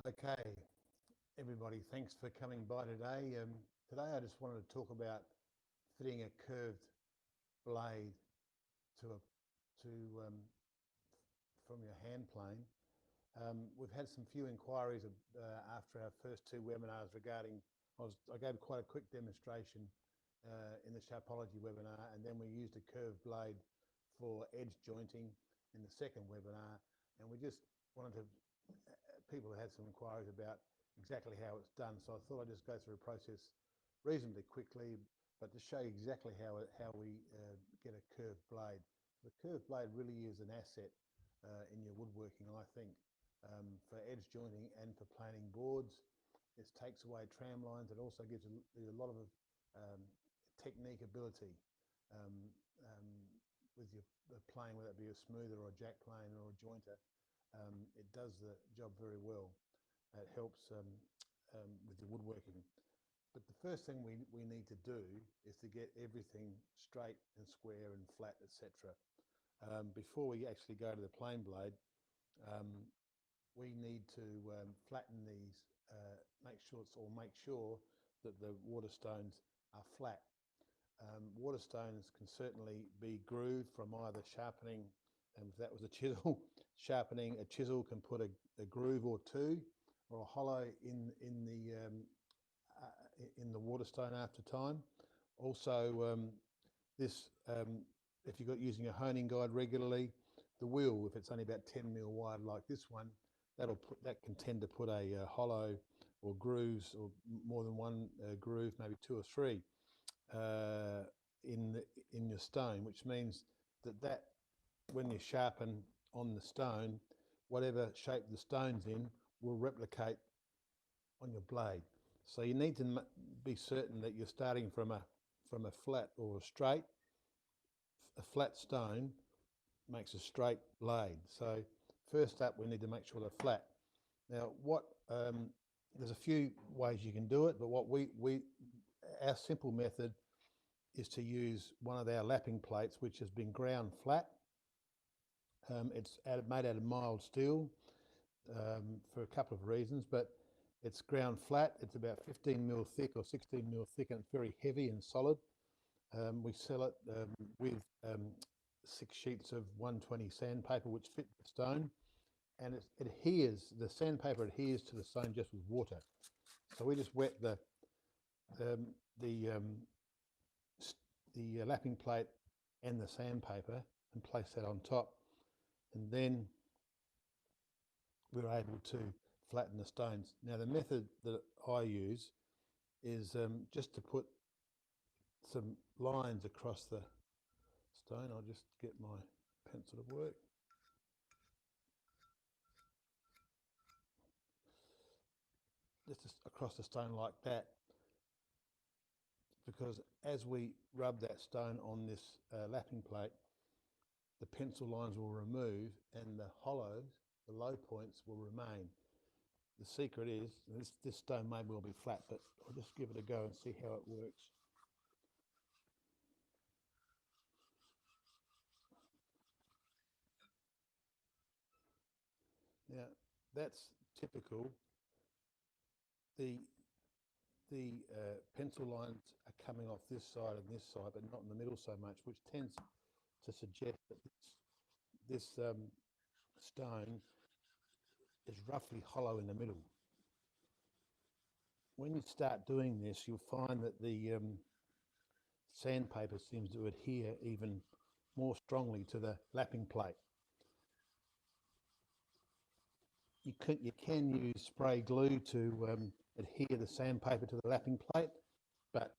Okay, everybody, thanks for coming by today. Today I just wanted to talk about fitting a curved blade to a to from your hand plane. We've had some few inquiries after our first two webinars regarding. I gave quite a quick demonstration in the Sharpology webinar, and then we used a curved blade for edge jointing in the second webinar, and we just wanted to. People had some inquiries about exactly how it's done, so I thought I'd just go through a process reasonably quickly, but to show you exactly how we get a curved blade. The curved blade really is an asset in your woodworking, I think, for edge jointing and for planing boards. It takes away tram lines. It also gives a lot of um, technique ability um, um, with your plane, whether it be a smoother or a jack plane or a jointer. It does the job very well. It helps with your woodworking. But the first thing we need to do is to get everything straight and square and flat, etc. Before we actually go to the plane blade, um, we need to flatten these, make sure that the water stones are flat. Water stones can certainly be grooved from either sharpening, and if that was a chisel, sharpening a chisel can put a groove or two, or a hollow in the water stone after time. Also, this if you've got using a honing guide regularly, the wheel, if it's only about 10 mil wide like this one, that can tend to put a hollow or grooves, or more than one groove, maybe two or three uh, in your stone, which means that when you sharpen on the stone, whatever shape the stone's in will replicate on your blade. So you need to be certain that you're starting from a flat or a straight. A flat stone makes a straight blade. So first up, we need to make sure they're flat. Now, there's a few ways you can do it, but our simple method is to use one of our lapping plates, which has been ground flat. It's made out of mild steel for a couple of reasons, but it's ground flat. It's about 15 mil thick or 16 mil thick, and it's very heavy and solid. We sell it with 6 sheets of 120 sandpaper, which fit the stone, and the sandpaper adheres to the stone just with water. So we just wet um, the lapping plate and the sandpaper and place that on top, and then we're able to flatten the stones. Now, the method that I use is just to put some lines across the stone. I'll just get my pencil to work. Just across the stone like that, because as we rub that stone on this lapping plate, the pencil lines will remove and the hollows, the low points, will remain. The secret is, this stone may well be flat, but I'll just give it a go and see how it works. Now, that's typical. The pencil lines are coming off this side and this side, but not in the middle so much, which tends to suggest that this stone is roughly hollow in the middle. When you start doing this, you'll find that the sandpaper seems to adhere even more strongly to the lapping plate. You can use spray glue to adhere the sandpaper to the lapping plate, but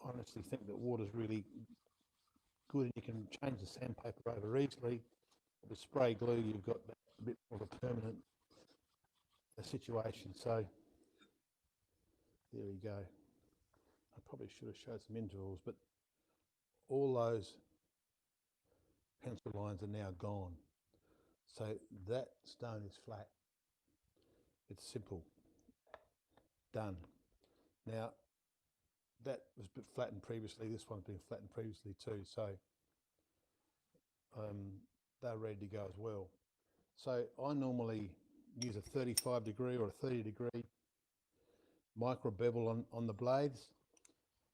I honestly think that water's really good and you can change the sandpaper over easily. With spray glue, you've got a bit more of a permanent situation. So there we go. I probably should have showed some intervals, but all those pencil lines are now gone. So that stone is flat. It's simple. Done. Now, that was flattened previously. This one's been flattened previously too. So they're ready to go as well. So I normally use a 35 degree or a 30 degree micro bevel on the blades.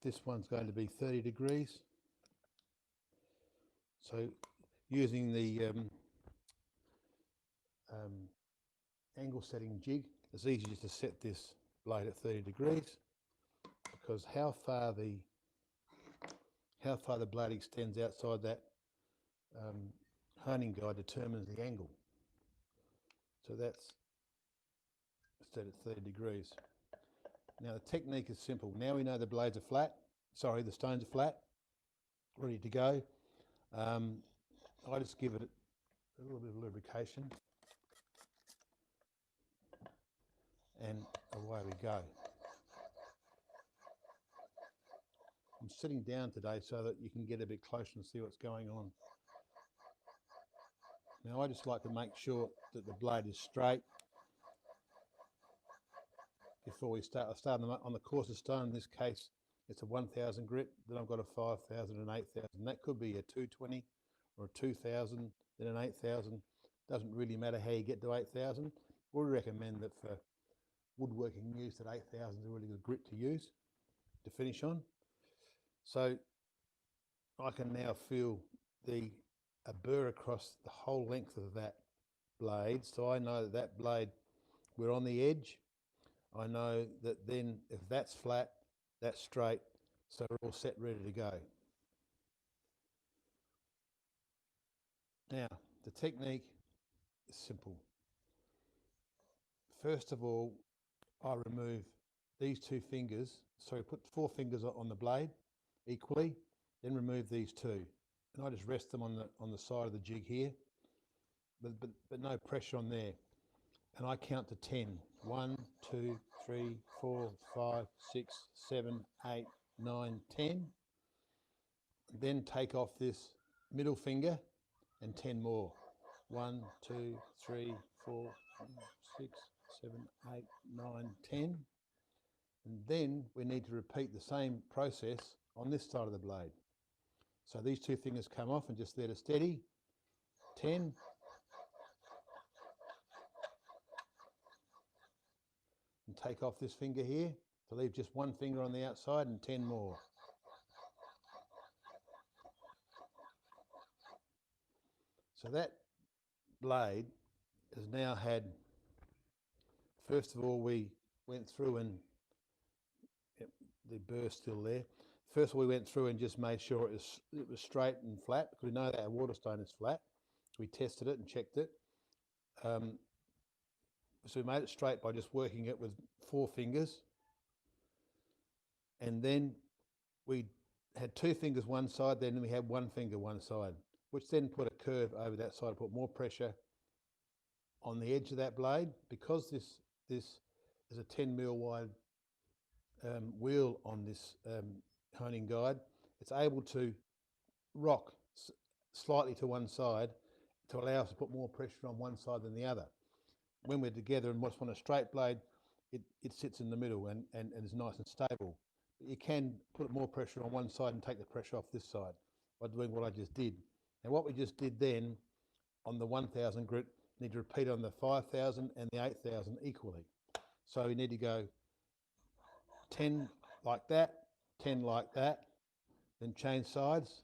This one's going to be 30 degrees. So using the angle setting jig, it's easy just to set this blade at 30 degrees, because how far the blade extends outside that honing guide determines the angle. So that's set at 30 degrees. Now the technique is simple. Now we know the blades are flat, sorry, the stones are flat, ready to go. I just give it a little bit of lubrication and away we go. I'm sitting down today so that you can get a bit closer and see what's going on. Now I just like to make sure that the blade is straight before we start. I start on the coarser stone. In this case, it's a 1000 grit. Then I've got a 5000 and 8000. That could be a 220 or a 2000, then an 8000. Doesn't really matter how you get to 8000. We recommend that for woodworking use, that 8000 is a really good grit to use to finish on. So I can now feel a burr across the whole length of that blade. So I know that blade, we're on the edge. I know that then if that's flat, that's straight, so we're all set, ready to go. Now, the technique is simple. First of all, I remove these two fingers. So put 4 fingers on the blade equally, then remove these 2. And I just rest them on the side of the jig here, but no pressure on there. And I count to 10. 1, 2, 3, 4, 5, 6, 7, 8, 9, 10. Then take off this middle finger and 10 more. 1, 2, 3, 4, 5, 6, 7, 8, 9, 10. And then we need to repeat the same process on this side of the blade. So these 2 fingers come off and just let it steady. 10. And take off this finger here to leave just 1 finger on the outside, and 10 more. So that blade has now had, first of all, we went through and, yep, the burr's still there. First of all, we went through and just made sure it was straight and flat, because we know that our waterstone is flat. We tested it and checked it. So we made it straight by just working it with 4 fingers. And then we had 2 fingers one side, then we had 1 finger one side, which then put a curve over that side, put more pressure on the edge of that blade. Because this is a 10 mil wide wheel on this honing guide, it's able to rock slightly to one side to allow us to put more pressure on one side than the other. When we're together and what's on a straight blade, it sits in the middle and is nice and stable. But you can put more pressure on one side and take the pressure off this side by doing what I just did. And what we just did then on the 1000 grit, need to repeat on the 5000 and the 8000 equally. So we need to go 10 like that, 10 like that, then change sides,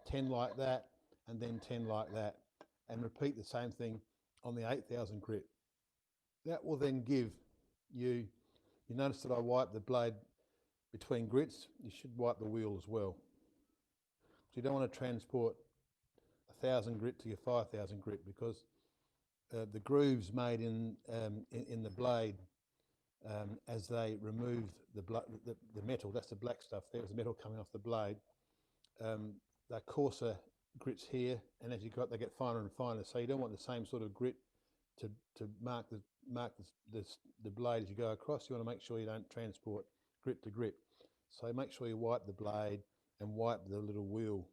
10 like that, and then 10 like that, and repeat the same thing on the 8000 grit. That will then give you notice that I wipe the blade between grits. You should wipe the wheel as well. So you don't want to transport 1000 grit to your 5000 grit, because the grooves made in the blade as they remove the metal, that's the black stuff there, was the metal coming off the blade. They're coarser grits here, and as they get finer and finer, so you don't want the same sort of grit to mark the blade as you go across. You want to make sure you don't transport grit to grit. So make sure you wipe the blade and wipe the little wheel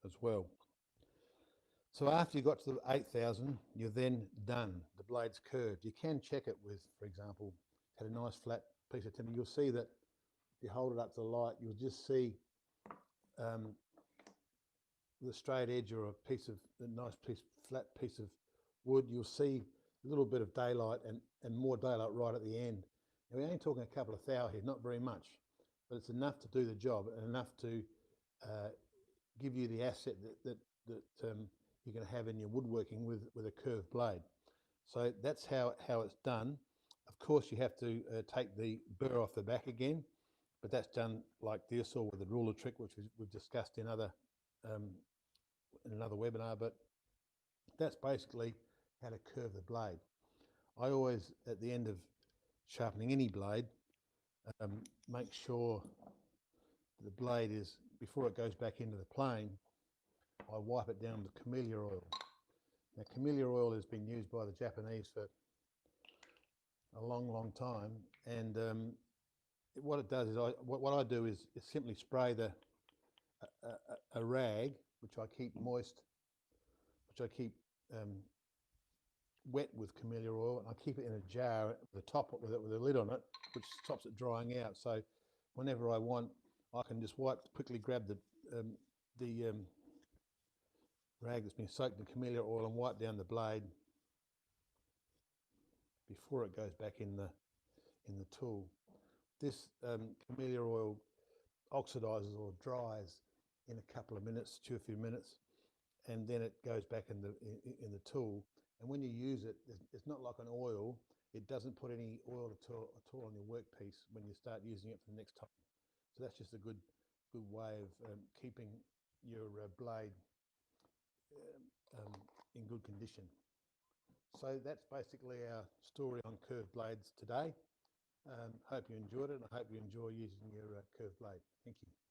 as well. So after you got to the 8000, you're then done. The blade's curved. You can check it with, for example, had a nice flat piece of timber. You'll see that if you hold it up to the light, you'll just see the straight edge or a nice flat piece of wood. You'll see a little bit of daylight and more daylight right at the end. And we're only talking a couple of thou here, not very much, but it's enough to do the job and enough to give you the asset that you're going to have in your woodworking with a curved blade. So that's how it's done. Of course, you have to take the burr off the back again, but that's done like this or with the ruler trick, which we've discussed in another webinar. But that's basically how to curve the blade. I always, at the end of sharpening any blade, make sure the blade is, before it goes back into the plane, I wipe it down with camellia oil. Now, camellia oil has been used by the Japanese for a long time, and what it does is what I do is simply spray a rag, which I keep moist, which I keep wet with camellia oil, and I keep it in a jar at the top with a lid on it, which stops it drying out. So whenever I want, I can just quickly grab the rag that's been soaked in camellia oil and wipe down the blade before it goes back in the tool. This camellia oil oxidizes or dries in a couple of minutes, 2 or 3 minutes, and then it goes back in the tool. And when you use it, it's not like an oil. It doesn't put any oil at all on your workpiece when you start using it for the next time. So that's just a good way of keeping your blade in good condition. So that's basically our story on curved blades today. Hope you enjoyed it, and I hope you enjoy using your curved blade. Thank you.